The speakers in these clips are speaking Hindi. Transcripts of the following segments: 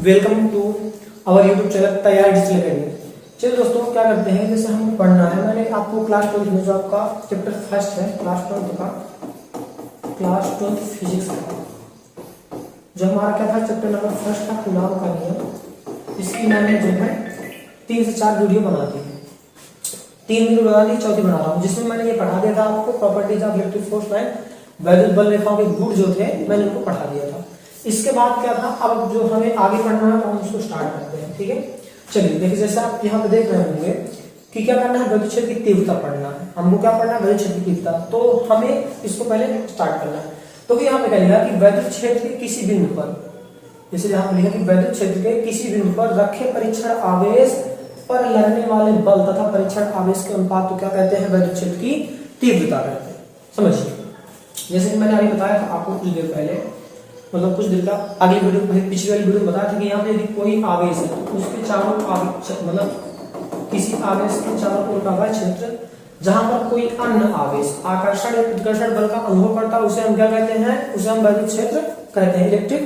Welcome to our YouTube channel तैयार डिजिटल अकेडमी। चलिए दोस्तों, क्या करते हैं, जैसे हमें पढ़ना है, मैंने आपको क्लास 12 में जो आपका चैप्टर फर्स्ट है क्लास 12 फिजिक्स का, जो हमारा क्या था चैप्टर नंबर फर्स्ट था कूलॉम का नियम। इसकी मैंने जो है 3 से 4 वीडियो बना दी है, 3 वीडियो बना दी, चौथी बना रहा हूँ, जिसमें मैंने ये पढ़ा दिया था आपको properties of electric force line, वैद्युत बल रेखाओं के गुण जो थे मैंने उनको पढ़ा दिया था। इसके बाद क्या था, अब जो हमें आगे पढ़ना है तो हम उसको स्टार्ट करते हैं। ठीक है, चलिए देखिए, जैसे आप यहाँ पे देख रहे होंगे कि क्या करना है, वैद्युत क्षेत्र की तीव्रता पढ़ना है हमको। क्या पढ़ना है, वैद्युत क्षेत्र की तीव्रता। तो हमें इसको पहले स्टार्ट करना है। तो यहाँ पे क्या लिखा कि वैद्युत क्षेत्र के किसी बिंदु पर, जैसे यहाँ पे लिखा कि वैद्युत क्षेत्र के किसी बिंदु पर रखे परीक्षण आवेश पर लगने वाले बल तथा परीक्षण आवेश के अनुपात को क्या कहते हैं, वैद्युत क्षेत्र की तीव्रता कहते हैं। समझिए, जैसे कि मैंने अभी बताया था आपको कुछ देर पहले, मतलब कुछ देर का अगली वीडियो पिछली वाली वीडियो में बताया था कि यहाँ पे यदि कोई आवेश है तो उसके चारों मतलब किसी आवेश के चारों ओर का वह क्षेत्र जहां पर कोई अन्य आवेश आकर्षण या प्रतिकर्षण बल का अनुभव करता है उसे हम क्या कहते हैं, उसे हम वैद्युत क्षेत्र कहते हैं, इलेक्ट्रिक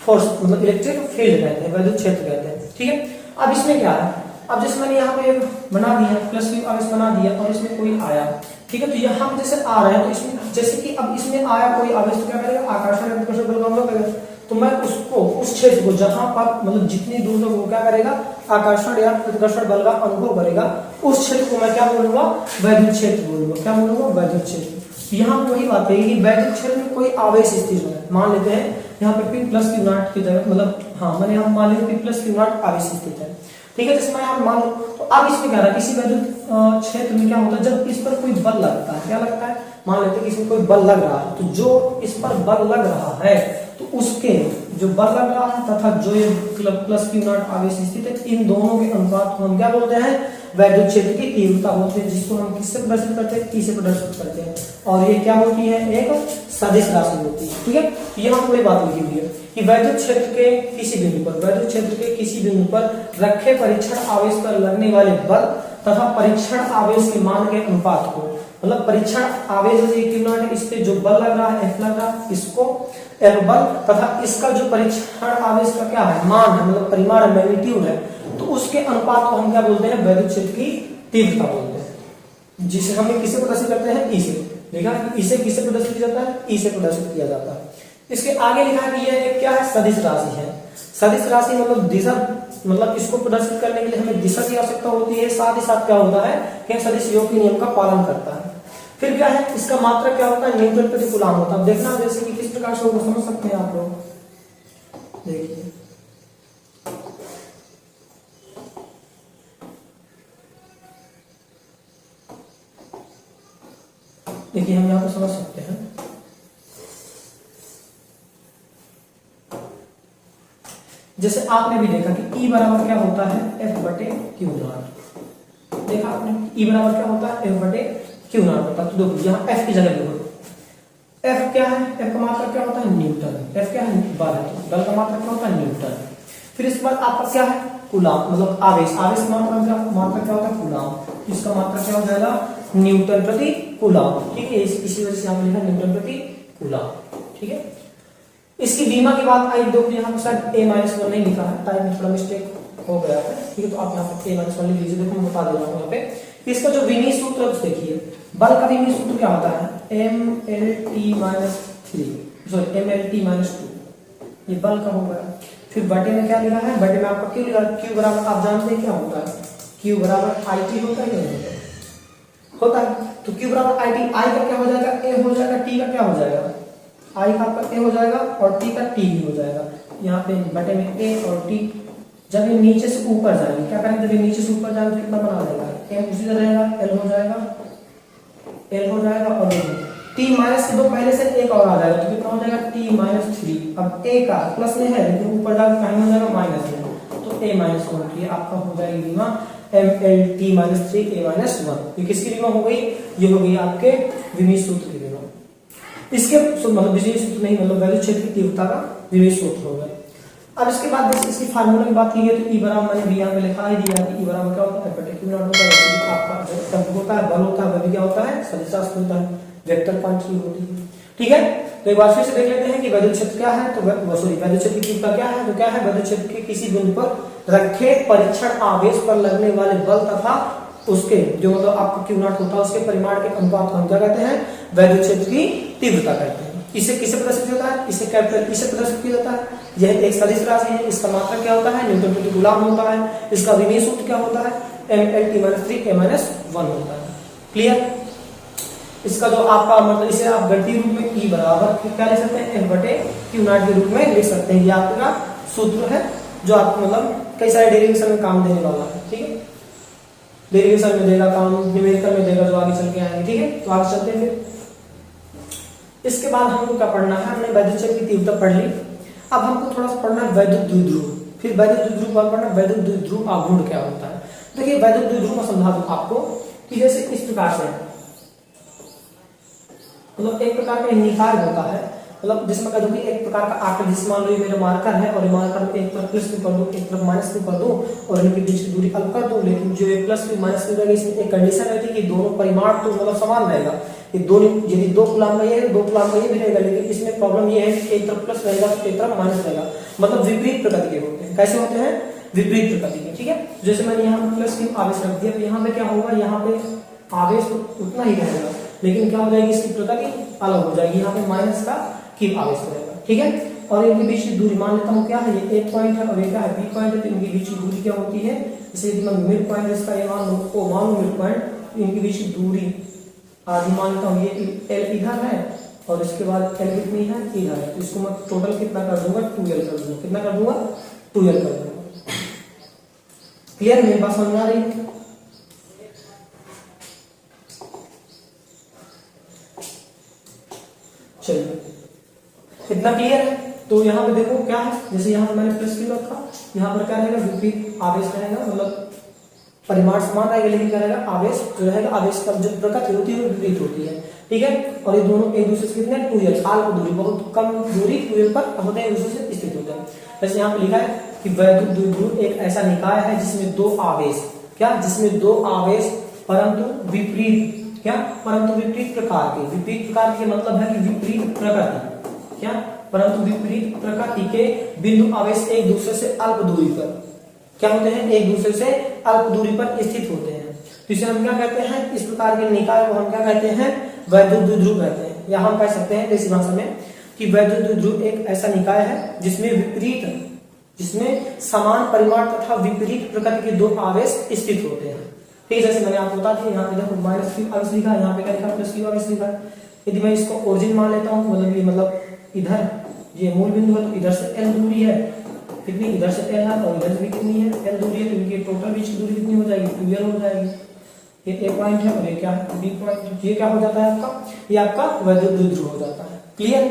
फोर्स मतलब इलेक्ट्रिक फील्ड कहते हैं, वैद्युत क्षेत्र कहते हैं। ठीक है, अब इसमें क्या है, अब जैसे मैंने यहाँ पे बना दिया प्लस क्यू आवेश बना दिया और इसमें कोई आया, ठीक है, तो यहाँ पे जैसे आ रहा है तो इसमें जैसे कि अब इसमें आया कोई आवेश तो क्या करेगा, आकर्षण प्रतिकर्षण बल का अनुभव करेगा। तो मैं उसको उस क्षेत्र को जहां पर मतलब जितनी दूर तक वो क्या करेगा, आकर्षण या प्रतिकर्षण बल का अनुभव करेगा, उस क्षेत्र को मैं क्या बोलूंगा, वैद्युत क्षेत्र बोलूंगा। क्या बोलूंगा, वैद्युत क्षेत्र। यहाँ वही बात है कि वैद्युत क्षेत्र में कोई आवेश स्थिर है, मान लेते हैं यहाँ पे P प्लस Q नॉट की जगह, मतलब हाँ मैंने यहाँ मान लिया P प्लस Q नॉट आवेश स्थित है। ठीक है, जैसे मैं यहाँ मान लूं तो अब इसमें क्या रहा, किसी वैद्युत क्षेत्र में क्या होता है, जब इस पर कोई बल लगता है, क्या लगता है, मान लेते हैं कि इसमें कोई बल लग रहा है, तो जो इस पर बल लग रहा है तो उसके जो बल लग रहा है तथा जो ये प्लस क्यू नॉट आवेश स्थित है, इन दोनों के अनुपात को हम क्या बोलते हैं, वैद्युत क्षेत्र की तीव्रता बोलते हैं, जिसको हम किससे प्रदर्शित करते हैं, ई से प्रदर्शित करते हैं। और ये क्या होती है, एक सदिश राशि होती है। ठीक है, यहाँ कोई बात लिखी हुई है कि वैद्युत क्षेत्र के किसी बिंदु पर, वैद्युत क्षेत्र के किसी बिंदु पर रखे परीक्षण आवेश पर लगने वाले बल तथा परीक्षण आवेश के मान के अनुपात को, मतलब परीक्षण आवेश है, इस पे जो बल लग रहा है F लग रहा है, इसको F बल तथा इसका जो परीक्षण आवेश का क्या है, मान है, मतलब परिमाण है, मैग्नीट्यूड है, तो उसके अनुपात को हम क्या बोलते हैं, वैद्युत क्षेत्र की तीव्रता बोलते हैं, जिसे हम किसे प्रदर्शित करते हैं, ई से। देखा इसे किसे प्रदर्शित किया जाता है, ई से प्रदर्शित किया जाता है। इसके आगे लिखा है कि यह क्या है, सदिश राशि है। सदिश राशि मतलब दिशा, मतलब इसको प्रदर्शित करने के लिए हमें दिशा की आवश्यकता होती है, साथ ही साथ क्या होता है कि सदिश योग के नियम का पालन करता है। फिर क्या है, इसका मात्रक क्या होता है, न्यूटन प्रति कूलम होता है। अब देखना जैसे कि किस प्रकार से वो समझ सकते हैं आप लोग, देखिए देखिए हम यहाँ पे समझ सकते हैं। जैसे आपने भी देखा कि E बराबर क्या होता है, F बटे Q नॉट। देखा आपने E बराबर क्या होता है, F बटे Q नॉट होता है। तो देखो यहाँ F की जगह देखो, F क्या है, F का मात्रक क्या होता है, न्यूटन। F क्या है, बल है, बल का मात्रक क्या होता है, न्यूटन। फिर इसके बाद आपका क्या है, कूलम, मतलब आवेश, आवेश का मात्रक क्या होता है, कूलम। इसका मात्रक क्या हो जाएगा, न्यूटन प्रति कूलम। ठीक है, इसी वजह से यहाँ पे लिखा न्यूटन प्रति कूलम। ठीक है, इसकी बीमा की बात आई, देखो यहाँ पे शायद A-1 नहीं लिखा है, टाइप में थोड़ा मिस्टेक हो गया है। ठीक है, तो आप यहाँ पे A-1 लिख लीजिए। देखो मैं बता दे रहा हूँ यहाँ पे, इसका जो विमीय सूत्र देखिए, बल का विमीय सूत्र क्या होता है, mLT-3 सॉरी mLT-2, ये बल का हो गया। फिर बटे में क्या लिखा है, बटे में आपका Q लिखा है। Q बराबर आप जानते हैं क्या होता है, Q बराबर IT होता है, क्या होता है, तो Q बराबर IT, I का क्या हो जाएगा, A हो जाएगा, T का क्या हो जाएगा, I का आपका A हो जाएगा और T का T भी हो जाएगा। यहाँ पे बटे में A और T, जब ये नीचे से ऊपर जाएंगे क्या करेंगे, जब ये नीचे से ऊपर जाएंगे तो कितना बना रहेगा, M उसी तरह रहेगा, L हो जाएगा, L हो जाएगा, और देखो T माइनस के 2 पहले से एक और आ जाएगा, तो कितना हो जाएगा, T-3। अब A का प्लस में है लेकिन ऊपर जाकर कहीं हो जाएगा माइनस में, तो A-1 आपका हो जाएगी बीमा mLT-3 A-1। ये किसकी बीमा हो गई, ये हो गई आपके विमीय सूत्र की बीमा। इसके मतलब विमीय सूत्र नहीं, मतलब वैद्युत क्षेत्र की तीव्रता का विमीय सूत्र हो गया। अब इसके बाद जैसे इसकी फार्मूला की बात की है, तो E बराबर मैंने भी यहाँ पे लिखा ही दिया कि E बराबर क्या होता है, बटे Q नॉट होता है, आपका तब होता है, बल होता है, वह भी क्या होता है, सदिश राशि होता है, वेक्टर क्वांटिटी होती है। ठीक है, तो एक बार फिर से देख लेते हैं कि वैद्युत क्षेत्र क्या है। तो वैद्युत क्षेत्र की तीव्रता क्या है, तो क्या है, वैद्युत क्षेत्र के किसी बिंदु पर रखे परीक्षण आवेश पर लगने वाले बल तथा उसके जो मतलब आपका Q नॉट होता है उसके परिमाण के अनुपात को हम क्या कहते हैं, वैद्युत क्षेत्र की तीव्रता कहते हैं। इसे किसे प्रदर्शित होता है, इसे कैपिटल इसे प्रदर्शित किया जाता है। यह एक सदिश राशि है, इसका मात्रक क्या होता है, न्यूटन प्रति कूलम होता है। इसका विमीय सूत्र क्या होता है, mLT-3 होता है। क्लियर। इसका जो आपका मतलब इसे आप गणितीय रूप में E बराबर क्या ले सकते हैं, F/Q नॉट के रूप में लिख सकते हैं। ये आपका सूत्र है जो आपको मतलब कई सारे डेरिवेशन में काम देने वाला है। ठीक है, डेरिवेशन में देगा काम, न्यूमेरिकल में देगा, जो आगे चल के आएंगे। ठीक है, तो आगे चलते हैं। इसके बाद हमको क्या पढ़ना है, हमने वैद्युत क्षेत्र की तीव्रता पढ़ ली। अब हमको थोड़ा सा पढ़ना है वैद्युत द्विध्रुव, फिर वैद्युत द्विध्रुव बाद पढ़ना वैद्युत द्विध्रुव आघूर्ण क्या होता है। देखिए वैद्युत द्विध्रुव को समझा दूं आपको कि जैसे इस प्रकार से मतलब एक प्रकार का निकाय होता है, मतलब जिसमें कह दूं कि एक प्रकार का आकृति, जिस मान लो ये मेरा मार्कर है और ये मार्कर में एक तरफ प्लस भी कर दूं एक तरफ माइनस भी कर दूं और इनके बीच की दूरी अलग कर दूं, लेकिन जो ये प्लस भी माइनस भी रहेगा इसमें एक कंडीशन रहती है कि दोनों परिमाण तो मतलब समान रहेगा। ये दोनों यदि 2 कूलम का ये है 2 कूलम का ये भी रहेगा, लेकिन इसमें प्रॉब्लम ये है कि एक तरफ प्लस रहेगा तो एक तरफ माइनस रहेगा, मतलब विपरीत प्रकृति के होते हैं। कैसे होते हैं, विपरीत प्रकृति के। ठीक है, जैसे मैंने यहाँ प्लस की आवेश रख दिया तो यहाँ पे क्या होगा, यहाँ पे आवेश तो उतना ही रहेगा लेकिन क्या हो जाएगी, इसकी प्रकृति अलग हो जाएगी। यहाँ पे माइनस का की आवेश रहेगा। ठीक है, और इनके बीच की दूरी मान लेता हूँ क्या है, ये A पॉइंट है और ये क्या है B पॉइंट है, तो इनके बीच की दूरी क्या होती है, जैसे यदि मैं मिड पॉइंट इसका ये मान लो मिड पॉइंट, इनके बीच की दूरी आदि मान लेता हूँ, ये L इधर है और इसके बाद L कितनी है, इधर है। तो इसको मैं टोटल कितना कर दूंगा, 2L कर दूंगा। कितना कर दूंगा, 2L कर दूंगा। क्लियर, मेरी बात समझ में आ रही है। चलिए इतना क्लियर है। तो यहाँ पे देखो क्या है, जैसे यहाँ पे मैंने प्लस की रखा, यहाँ पर क्या रहेगा, विपरीत आवेश रहेगा, मतलब परिमाण समान रहेगा लेकिन क्या रहेगा, आवेश जो रहेगा, आवेश का जो प्रकृति होती है वो विपरीत होती है। ठीक है, और ये दोनों एक दूसरे से कितने 2L साल की दूरी, बहुत कम दूरी 2L पर होते हैं, एक दूसरे से स्थित होते हैं। जैसे यहाँ पे लिखा है कि वैद्युत द्विध्रुव एक ऐसा निकाय है जिसमें 2 आवेश क्या, जिसमें 2 आवेश परंतु विपरीत क्या, परंतु विपरीत प्रकार के, विपरीत प्रकार के मतलब है कि विपरीत प्रकृति क्या, परंतु विपरीत प्रकृति के बिंदु आवेश एक दूसरे से अल्प दूरी पर क्या होते हैं, एक दूसरे से अल्प दूरी पर स्थित होते हैं। तो इसे हम क्या कहते हैं, इस प्रकार के निकाय को हम क्या कहते हैं, वैद्युत द्विध्रुव कहते हैं। या हम कह सकते हैं देसी भाषा में कि वैद्युत द्विध्रुव एक ऐसा निकाय है जिसमें समान परिमाण तथा विपरीत प्रकृति के 2 आवेश स्थित होते हैं। ठीक है, जैसे मैंने आपको बता दिया, यहाँ पे देखो माइनस की आवेश लिखा है, यहाँ पे क्या लिखा है, प्लस की आवेश लिखा है। यदि मैं इसको ओरिजिन मान लेता हूँ, मतलब ये मतलब इधर ये मूल बिंदु है, तो इधर से L दूरी है, कितनी, इधर से L है और इधर से भी कितनी है, L दूरी है, तो इनकी टोटल बीच की दूरी कितनी हो जाएगी, 2L हो जाएगी। ये A पॉइंट है और ये क्या है, B पॉइंट। ये क्या हो जाता है आपका, ये आपका वैद्युत द्विध्रुव हो जाता है। क्लियर,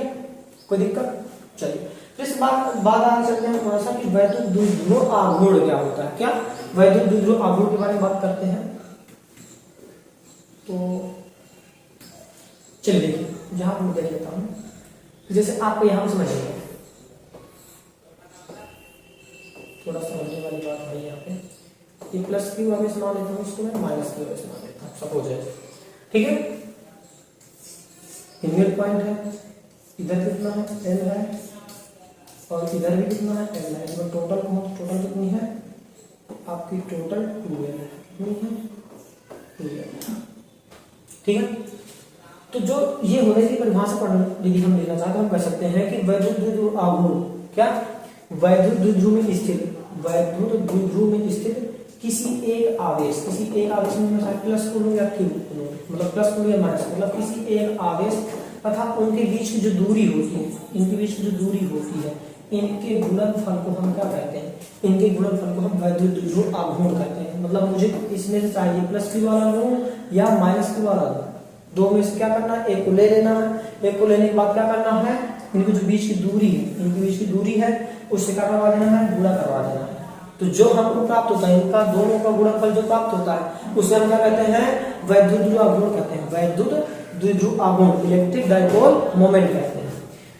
कोई दिक्कत। चलिए फिर इस बात आगे चलते हैं थोड़ा सा कि वैद्युत द्विध्रुव आघूर्ण क्या होता है। क्या, वैद्युत द्विध्रुव आघूर्ण के बारे में बात करते हैं। तो चलिए देखिए, जहां मैं देख लेता हूं, जैसे आपको यहां समझिएगा, थोड़ा समझने वाली बात है यहाँ पे। ये प्लस की आवेश मान लेता हूँ, इसको मैं माइनस की आवेश मान लेता हूँ, सपोज है। ठीक है, मिड पॉइंट है, इधर कितना है, L है और इधर भी कितना है, L है। इसमें टोटल टोटल कितनी है आपकी, टोटल 2L है, कितनी है 2L। ठीक है, तो जो ये होने की परिभाषा पढ़ने यदि हम लेना चाहते हैं, हम कह सकते हैं कि वैद्युत द्विध्रुव आघूर्ण क्या, वैद्युत द्विध्रुव में स्थित, वैद्युत द्विध्रुव में स्थित किसी एक आवेश में चाहे प्लस को लो या Q को लो, मतलब प्लस को लो या माइनस, मतलब किसी एक आवेश तथा उनके बीच की जो दूरी होती है, इनके बीच की जो दूरी होती है, इनके गुणनफल को हम क्या कहते हैं, इनके गुणनफल को हम वैद्युत द्विध्रुव आघूर्ण कहते हैं। मतलब मुझे इसमें से चाहिए प्लस Q वाला लूं या माइनस Q वाला लूं, दो में से क्या करना है, एक को ले लेना है। एक को लेने के बाद क्या करना है, इनकी जो बीच की दूरी है, इनके बीच की दूरी है उससे क्या करवा देना है, गुणा करवा देना है। तो जो हमको प्राप्त होता है, इनका दोनों का गुणनफल जो प्राप्त होता है उसे हम क्या कहते हैं, वैद्युत द्विध्रुव आघूर्ण कहते हैं। वैद्युत द्विध्रुव आघूर्ण, इलेक्ट्रिक डाइपोल मोमेंट कहते हैं।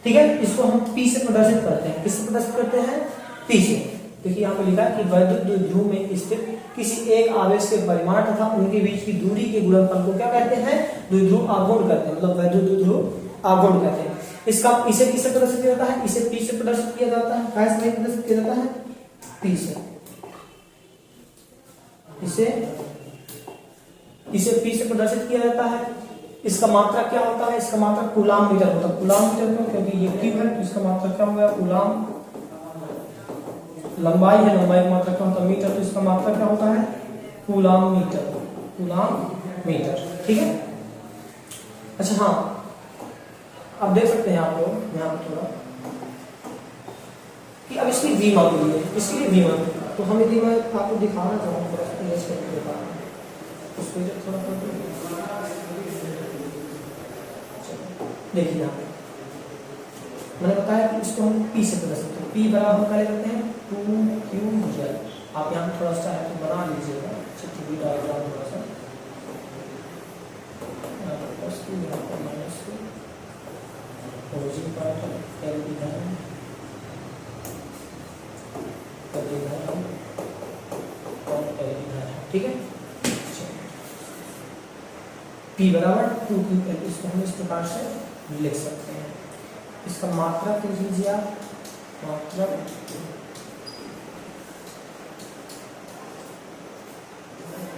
ठीक है, इसको हम P से प्रदर्शित करते हैं। किससे प्रदर्शित करते हैं, P से। देखिए यहाँ पे लिखा है कि वैद्युत द्विध्रुव में स्थित किसी एक आवेश के परिमाण तथा उनके बीच की दूरी के गुणनफल को क्या कहते हैं, द्विध्रुव आघूर्ण कहते हैं, मतलब वैद्युत द्विध्रुव आघूर्ण कहते हैं। इसका इसे किससे प्रदर्शित किया जाता है? इसे P से प्रदर्शित किया जाता है। कैसे में प्रदर्शित किया जाता है? P से। इसे P से प्रदर्शित किया जाता है। इसका मात्रा क्या होता है? इसका मात्रा कूलाम मीटर होता है। कूलाम मीटर क्यों? क्योंकि ये Q है, इसका मात्रा क्या होगा? कूलाम। लंबाई है, लंबाई का मात्रा क्या होता है? मीटर, तो इसका मात्रा क्या होता है? Coulomb metre. कूलाम मीटर, ठीक है। अच्छा हाँ, अब देख सकते हैं आप लोग यहाँ पर थोड़ा कि अब इसकी V मान ली है, इसके लिए V मान, तो हम यदि मैं आपको दिखाना चाहूँ थोड़ा उसको थोड़ा देखिए यहाँ मैंने बताया कि इसको हम P से प्रदर्शित करते हैं। P बराबर हम क्या करते हैं? 2Ql। आप यहाँ पे थोड़ा सा है तो बना लीजिएगा, चित्र डायग्राम थोड़ा सा ठीक है। P बराबर 2Ql, इसको हम इस प्रकार से लिख सकते हैं। इसका मात्रक लिख लीजिए आप, मात्रक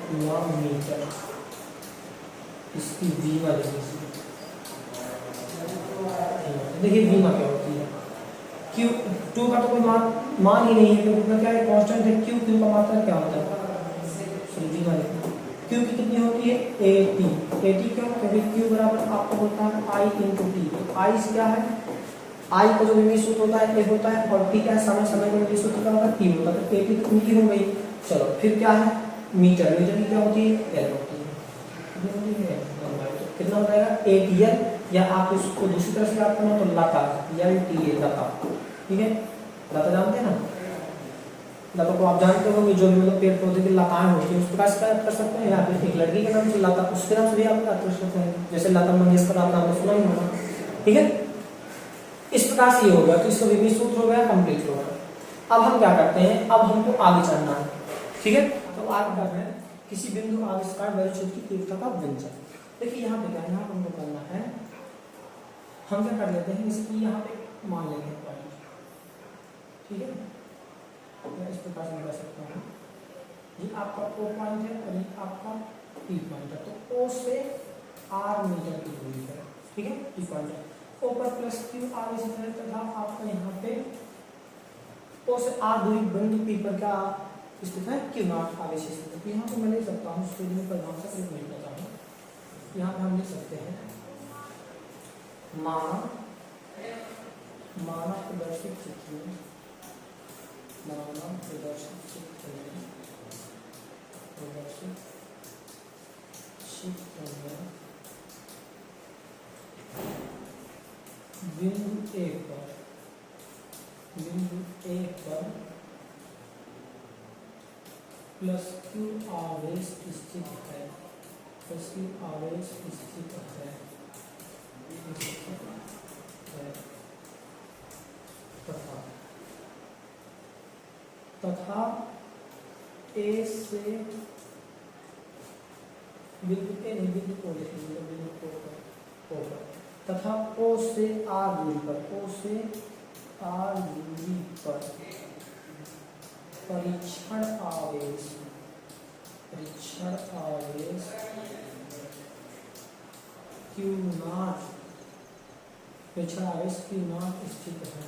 कूलाम मीटर, इसकी वीमा लिख लीजिए। देखिए वीमा क्या होती है? Q 2 का तो कोई मान ही नहीं है, क्योंकि इतना क्या है? कांस्टेंट है। Q का मात्रा क्या होता है? वीमा लिखना। Q की कितनी होती है? 80 क्यों? क्योंकि Q बराबर आपको होता है I × T। I से क्या है? I का जो विमीय सूत्र होता है A होता है, और T क्या है? समय का विमीय सूत्र क्या होता है? T होता है। तो 80 तो उनकी हो गई। चलो फिर क्या है? मीटर की क्या होती है? L होती है। कितना हो जाएगा? 8L, या आप इसको दूसरी तरह से याद करना तो लता, LTA लता, ठीक है। लता जानते हैं ना? लता को आप जानते हो, जो भी मतलब पेड़ पौधे की लताएं होती है उस प्रकार से याद कर सकते हैं। या फिर एक लड़की के नाम से लता, उसके नाम से भी आप याद कर सकते हैं, जैसे लता मंगेशकर, आप नाम सुना ही होगा, ठीक है। इस प्रकार से ये हो गया, तो इसका विमीय सूत्र हो गया, कंप्लीट हो गया। अब हम क्या करते हैं? अब हमको आगे चलना है, ठीक है। तो आगे कर रहे हैं किसी बिंदु आविष्कार वैद्युत की तीव्रता का व्यंजक। देखिए यहाँ पे क्या है? यहाँ पर हमको करना है, हम क्या कर लेते हैं, जैसे कि यहाँ पे मान लेंगे पॉइंट, ठीक है। मैं इस प्रकार से लगा सकता हूँ, ये आपका O पॉइंट है और ये आपका P पॉइंट है। तो O से R मीटर की दूरी पर, ठीक है, P पॉइंट है। O पर प्लस Q आवेश है, तथा आपका यहाँ पे O से R दूरी बिंदु P पर क्या स्थित है? Q0 आवेश स्थित है। यहाँ पे मैं लिख सकता हूँ, स्टूडियो पर नाम से लिख लेता हूँ। यहाँ पे हम लिख सकते हैं माना प्रदर्शित चित्र में, माना प्रदर्शित चित्र में, प्रदर्शित चित्र में बिंदु A पर प्लस Q आवेश स्थित है, प्लस Q आवेश स्थित है, तथा A से बिंदु A नहीं, बिंदु O लिखेंगे, बिंदु O पर, तथा O से R दूरी पर, O से R दूरी पर परीक्षण आवेश Q0, परीक्षण आवेश Q0 स्थित है,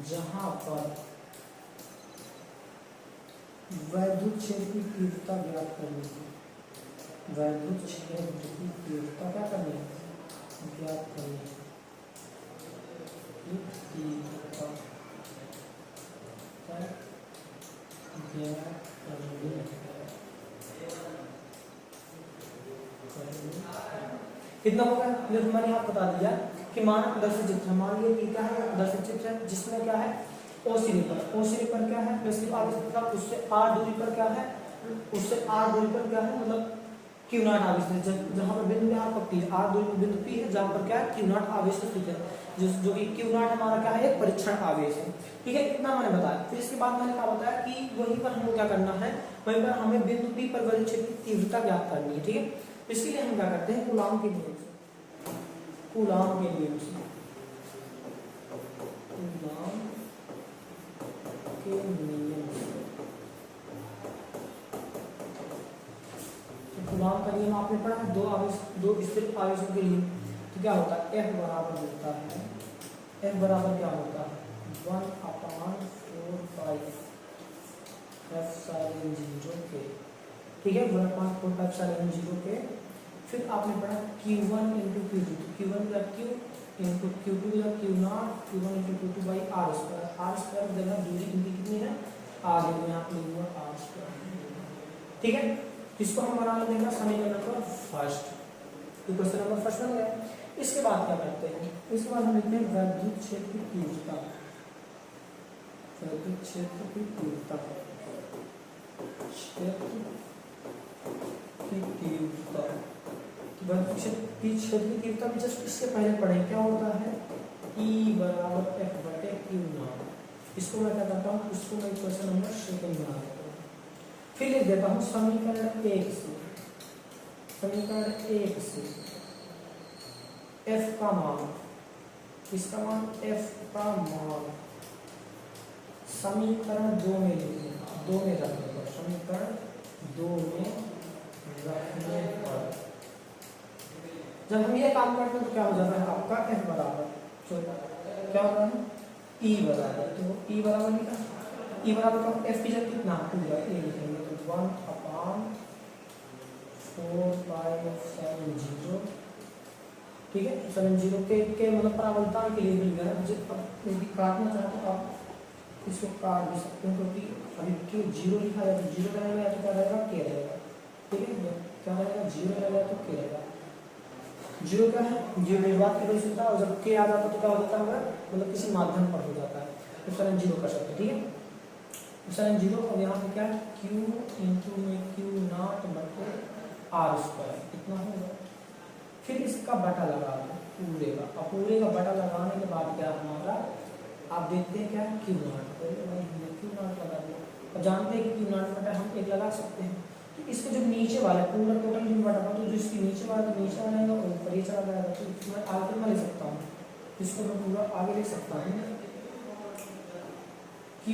जहां पर वैद्युत क्षेत्र की तीव्रता ज्ञात करनी है। वैद्युत क्षेत्र की तीव्रता क्या करनी है? ज्ञात करनी है। तीव्रता ज्ञात करनी है। कितना होगा? मैंने यहाँ बता दिया कि मानक प्रदर्शित चित्र, मान लिया कि क्या है? प्रदर्शित चित्र है जिसमें क्या है? O सिरे पर क्या है? प्लस आवेश, उससे R दूरी पर क्या है? उससे R दूरी पर क्या है? मतलब Q0 आवेश, जहाँ पर बिंदु यहाँ पर P, R दूरी पर बिंदु P है, जहाँ पर क्या है? Q0 आवेश स्थित है, जो कि Q0 हमारा क्या है? एक परीक्षण आवेश है, ठीक है। इतना मैंने बताया। फिर इसके बाद मैंने क्या बताया कि वहीं पर हमको क्या करना है? वहीं पर हमें बिंदु P पर वैद्युत क्षेत्र की तीव्रता ज्ञात करनी है, ठीक है। इसके लिए हम क्या करते हैं, कूलाम के नियम से, कूलाम के नियम से, कूलाम के नियम से। तो कूलाम का नियम आपने पढ़ा, दो स्थिर आवेशों के लिए तो क्या होता है, F बराबर होता है, F बराबर क्या होता है 1/4 एप्सिलॉन 0 के, ठीक है 1/4 एप्सिलॉन 0 के। फिर आपने पढ़ा Q1 इंटू Q2, Q1 का Q इंटू Q2 का Q0, Q1 into Q2 by R square, R square देगा दूरी इनकी कितनी है आगे में यहाँ पे लिखूंगा R स्क्वायर, ठीक है। इसको हम बना लेंगे समीकरण नंबर फर्स्ट, तो क्वेश्चन नंबर फर्स्ट बन गया। इसके बाद क्या करते हैं, इसके बाद हम लिखते हैं विद्युत क्षेत्र की तीव्रता, विद्युत क्षेत्र की तीव्रता, क्षेत्र की तीव्रता, विद्युत क्षेत्र की तीव्रता भी जस्ट इससे पहले पढ़े क्या होता है, E बराबर F बटे Q नॉट। इसको मैं क्या करता हूँ, इसको मैं क्वेश्चन नंबर सेकंड बना देता हूँ। फिर लिख देता हूँ समीकरण 1 से, समीकरण 1 से F का मान, इसका मान F का मान समीकरण 2 में लिखने, 2 में रखने पर, समीकरण 2 में रखने पर जब हम ये काम करते हैं तो क्या हो जाता है आपका F बराबर क्या होता है E बराबर, तो E बराबर लिखा, E बराबर का F की जगह कितना पूरा A लिखेंगे तो 1/4 ठीक है, एप्सिलॉन 0 के मतलब परावर्तन के लिए मिल गया। अब यदि काटना चाहो तो आप इसको काट भी सकते हैं, क्योंकि अभी Q 0 लिखा है तो 0 रहेगा तो क्या रहेगा K रहेगा, ठीक है क्या रहेगा 0 रहेगा तो K रहेगा। 0 क्या है, 0 निर्वात की वजह और जब K आ जाता तो क्या हो जाता है, मतलब किसी माध्यम पर हो जाता है, एप्सिलॉन 0 कर सकते हैं, ठीक है एप्सिलॉन 0। और यहाँ पे क्या है Q इंटू में Q0 बटे R स्क्वायर इतना होगा। फिर इसका बटा लगा दो पूरे का, अब पूरे का बटा लगाने के बाद क्या हमारा आप देखते हैं क्या Q0, Q0 लगा दिया। अब जानते हैं कि Q0 बटा हम 1 लगा सकते हैं, तो इसके जो नीचे वाला पूरा टोटल जो बटा तो जो इसके नीचे वाला तो नीचे वाला आएगा और ऊपर ही चला जाएगा, तो मैं आगे में ले सकता हूँ, इसको मैं पूरा आगे लिख सकता हूँ Q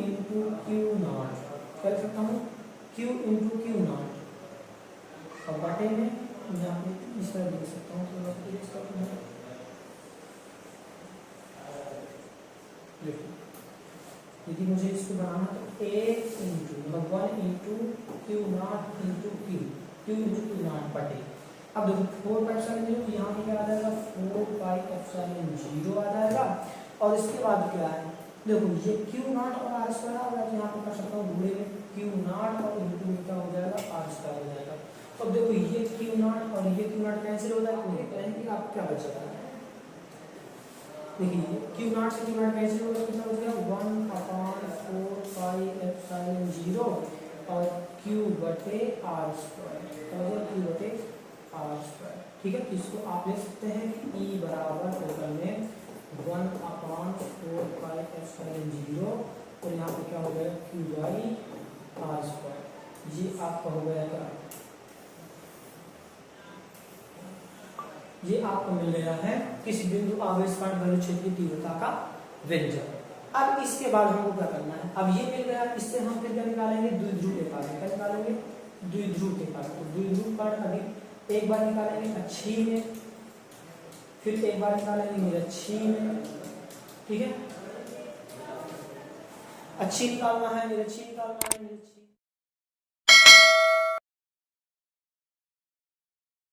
इंटू Q0, क्या लिख सकता हूँ Q इंटू Q0 और बटे में यहाँ पे इस तरह लिख सकता हूँ, तो यदि मुझे इसको बनाना तो A इंटू मतलब 1 into Q0 into Q into Q0 बटे, अब देखो 4/0 तो यहाँ पे क्या आ जाएगा 4/0 आ जाएगा। और इसके बाद क्या है देखो ये Q0 और R स्क्वायर आ गया, तो यहाँ पे कर सकता हूँ दूरी में Q0 और इंटू में क्या हो जाएगा R स्क्वायर हो जाएगा। अब देखो ये Q0 और ये Q0 कैंसिल हो जाएगा, कि आप क्या बचेगा देखिए Q0 से Q0 कैंसिल होगा, कितना हो गया 1/4 एप्सिलॉन 0 और Q बटे R स्क्वायर, Q बटे R स्क्वायर, ठीक है। इसको आप ले सकते हैं कि E बराबर टोटल में 1/4 एप्सिलॉन 0 और यहाँ पे क्या हो गया Q बाई R स्क्वायर, ये आपका हो गया क्या, ये आपको मिल गया है किसी बिंदु आवेश का विद्युत क्षेत्र की तीव्रता का व्यंजक। अब इसके बाद हमको क्या करना है, अब ये मिल गया, इससे हम फिर क्या निकालेंगे द्विध्रुव के कारण, क्या निकालेंगे द्विध्रुव के कारण। तो द्विध्रुव कारण अभी एक बार निकालेंगे अच्छी में, फिर एक बार निकालेंगे निरक्षी में, ठीक है अच्छी निकालना है निरक्षी निकालना है निरक्षी